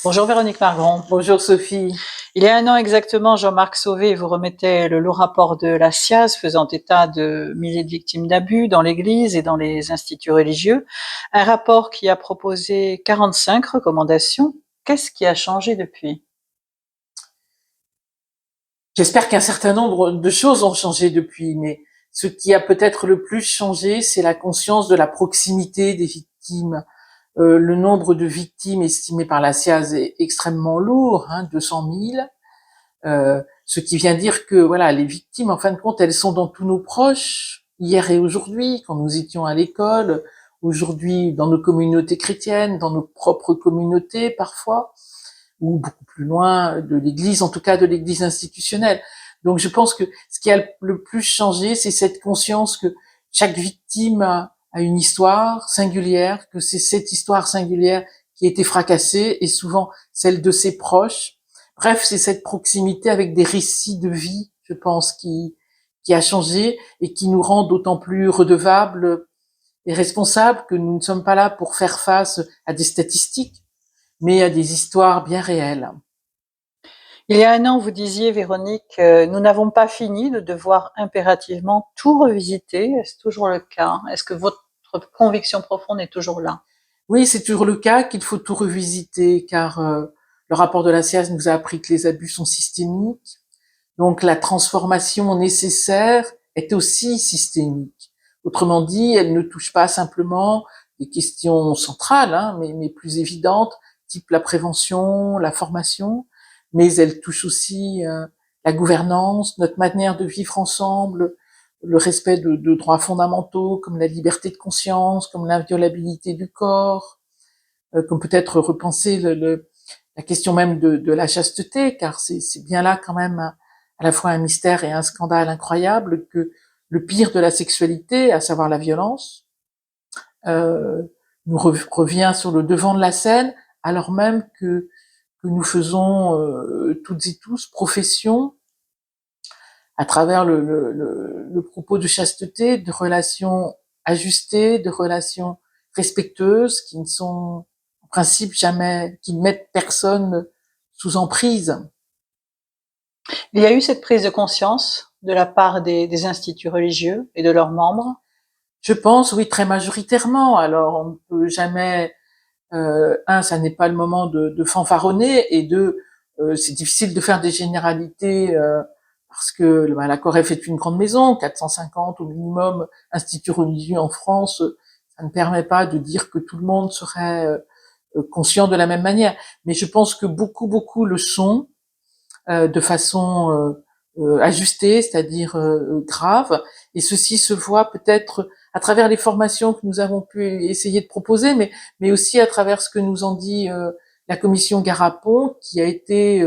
Bonjour Véronique Margron. Bonjour Sophie. Il y a un an exactement, Jean-Marc Sauvé vous remettait le lourd rapport de la SIAZ faisant état de milliers de victimes d'abus dans l'Église et dans les instituts religieux. Un rapport qui a proposé 45 recommandations. Qu'est-ce qui a changé depuis? J'espère qu'un certain nombre de choses ont changé depuis, mais ce qui a peut-être le plus changé, c'est la conscience de la proximité des victimes. Le nombre de victimes estimé par la SIAZ est extrêmement lourd, 200 000. Ce qui vient dire que voilà, les victimes, en fin de compte, elles sont dans tous nos proches, hier et aujourd'hui, quand nous étions à l'école, aujourd'hui dans nos communautés chrétiennes, dans nos propres communautés parfois, ou beaucoup plus loin de l'Église, en tout cas de l'Église institutionnelle. Donc je pense que ce qui a le plus changé, c'est cette conscience que chaque victime a une histoire singulière, que c'est cette histoire singulière qui a été fracassée, et souvent celle de ses proches. Bref, c'est cette proximité avec des récits de vie, je pense, qui a changé et qui nous rend d'autant plus redevables et responsables que nous ne sommes pas là pour faire face à des statistiques, mais à des histoires bien réelles. Il y a un an, vous disiez, Véronique, nous n'avons pas fini de devoir impérativement tout revisiter. Est-ce toujours le cas? Est-ce que votre conviction profonde est toujours là? Oui, c'est toujours le cas qu'il faut tout revisiter, car le rapport de la SIAZ nous a appris que les abus sont systémiques. Donc la transformation nécessaire est aussi systémique. Autrement dit, elle ne touche pas simplement des questions centrales, mais plus évidentes, type la prévention, la formation, mais elle touche aussi la gouvernance, notre manière de vivre ensemble, le respect de droits fondamentaux comme la liberté de conscience, comme l'inviolabilité du corps, comme peut-être repenser la question même de la chasteté, car c'est bien là quand même à la fois un mystère et un scandale incroyable que le pire de la sexualité, à savoir la violence, euh, nous revient sur le devant de la scène, alors même que nous faisons toutes et tous profession à travers le propos de chasteté, de relations ajustées, de relations respectueuses, qui ne sont en principe jamais, qui ne mettent personne sous emprise. Il y a eu cette prise de conscience de la part des instituts religieux et de leurs membres. Je pense, oui, très majoritairement. Alors, on ne peut jamais, ça n'est pas le moment de fanfaronner, et deux, c'est difficile de faire des généralités parce que la Coref est une grande maison, 450 au minimum instituts religieux en France, ça ne permet pas de dire que tout le monde serait conscient de la même manière. Mais je pense que beaucoup le sont de façon ajustée, c'est-à-dire grave, et ceci se voit peut-être à travers les formations que nous avons pu essayer de proposer, mais aussi à travers ce que nous en dit la commission Garapon, qui a été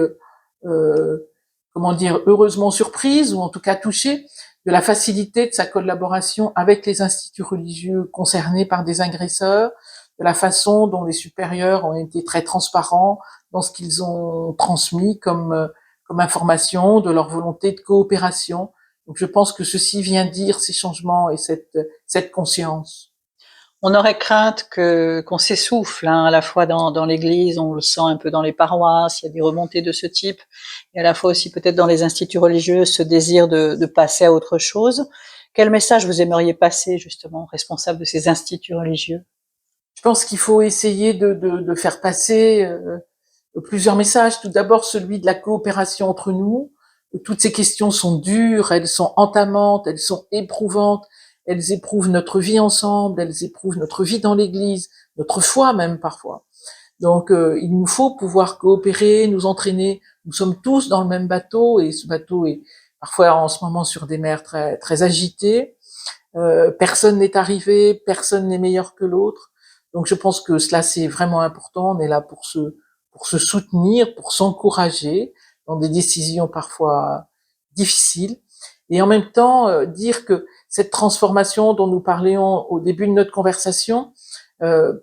comment dire, heureusement surprise, ou en tout cas touchée, de la facilité de sa collaboration avec les instituts religieux concernés par des agresseurs, de la façon dont les supérieurs ont été très transparents dans ce qu'ils ont transmis comme information, de leur volonté de coopération. Donc je pense que ceci vient dire ces changements et cette conscience. On aurait crainte que qu'on s'essouffle, à la fois dans l'Église, on le sent un peu dans les paroisses, il y a des remontées de ce type, et à la fois aussi peut-être dans les instituts religieux, ce désir de passer à autre chose. Quel message vous aimeriez passer justement, responsable de ces instituts religieux? Je pense qu'il faut essayer de faire passer plusieurs messages. Tout d'abord, celui de la coopération entre nous. Toutes ces questions sont dures, elles sont entamantes, elles sont éprouvantes, elles éprouvent notre vie ensemble, elles éprouvent notre vie dans l'Église, notre foi même parfois. Donc, il nous faut pouvoir coopérer, nous entraîner. Nous sommes tous dans le même bateau, et ce bateau est parfois en ce moment sur des mers très, très agitées. Personne n'est arrivé, personne n'est meilleur que l'autre. Donc, je pense que cela, c'est vraiment important. On est là pour se soutenir, pour s'encourager dans des décisions parfois difficiles. Et en même temps, dire que cette transformation dont nous parlions au début de notre conversation,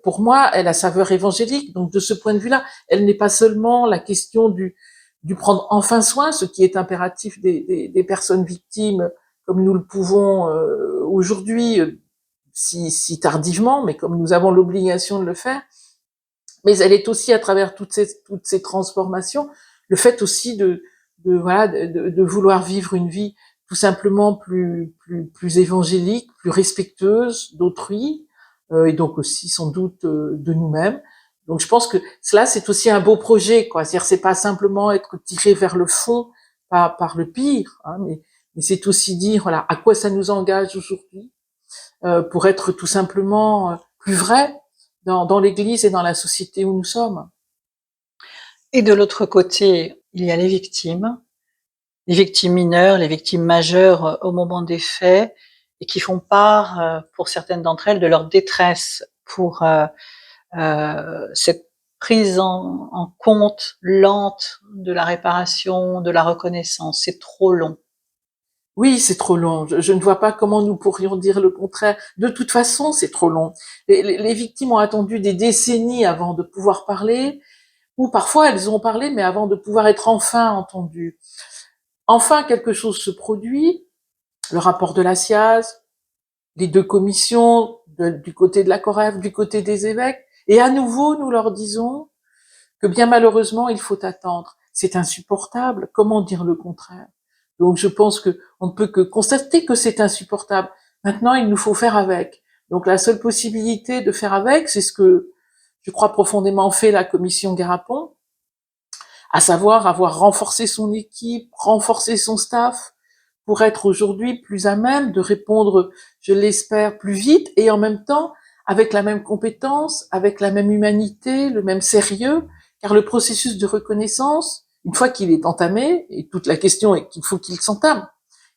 pour moi, elle a saveur évangélique. Donc, de ce point de vue-là, elle n'est pas seulement la question du prendre enfin soin, ce qui est impératif des personnes victimes, comme nous le pouvons aujourd'hui, si tardivement, mais comme nous avons l'obligation de le faire, Mais elle est aussi à travers toutes ces transformations, le fait aussi de vouloir vivre une vie tout simplement plus évangélique, plus respectueuse d'autrui, et donc aussi sans doute de nous-mêmes. Donc je pense que cela c'est aussi un beau projet, quoi. C'est-à-dire c'est pas simplement être tiré vers le fond par le pire, hein, mais c'est aussi dire voilà à quoi ça nous engage aujourd'hui pour être tout simplement plus vrai dans l'Église et dans la société où nous sommes. Et de l'autre côté, il y a les victimes mineures, les victimes majeures au moment des faits, et qui font part, pour certaines d'entre elles, de leur détresse pour cette prise en compte lente de la réparation, de la reconnaissance. C'est trop long. Oui, c'est trop long. Je ne vois pas comment nous pourrions dire le contraire. De toute façon, c'est trop long. Les victimes ont attendu des décennies avant de pouvoir parler, ou parfois elles ont parlé, mais avant de pouvoir être enfin entendues. Enfin, quelque chose se produit, le rapport de la SIAZ, les deux commissions, du côté de la COREF, du côté des évêques, et à nouveau, nous leur disons que bien malheureusement, il faut attendre. C'est insupportable. Comment dire le contraire? Donc je pense que on ne peut que constater que c'est insupportable. Maintenant, il nous faut faire avec. Donc la seule possibilité de faire avec, c'est ce que je crois profondément fait la commission Garapon, à savoir avoir renforcé son équipe, renforcé son staff, pour être aujourd'hui plus à même de répondre, je l'espère, plus vite et en même temps avec la même compétence, avec la même humanité, le même sérieux, car le processus de reconnaissance, une fois qu'il est entamé, et toute la question est qu'il faut qu'il s'entame,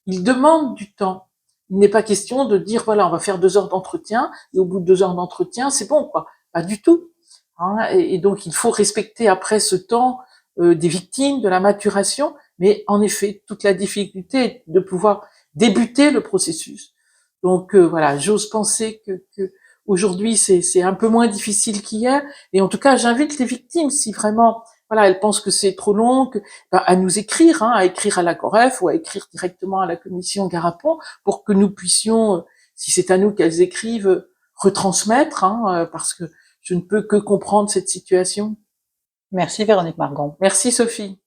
il demande du temps. Il n'est pas question de dire, voilà, on va faire 2 heures d'entretien, et au bout de 2 heures d'entretien, c'est bon, quoi. Pas du tout. Hein, et donc, il faut respecter après ce temps des victimes, de la maturation, mais en effet, toute la difficulté de pouvoir débuter le processus. Donc voilà, j'ose penser que aujourd'hui c'est un peu moins difficile qu'hier, et en tout cas j'invite les victimes si vraiment voilà elles pensent que c'est trop long, à nous écrire, hein, à écrire à la COREF ou à écrire directement à la commission Garapon pour que nous puissions, si c'est à nous qu'elles écrivent, retransmettre, hein, parce que je ne peux que comprendre cette situation. Merci Véronique Margon. Merci Sophie.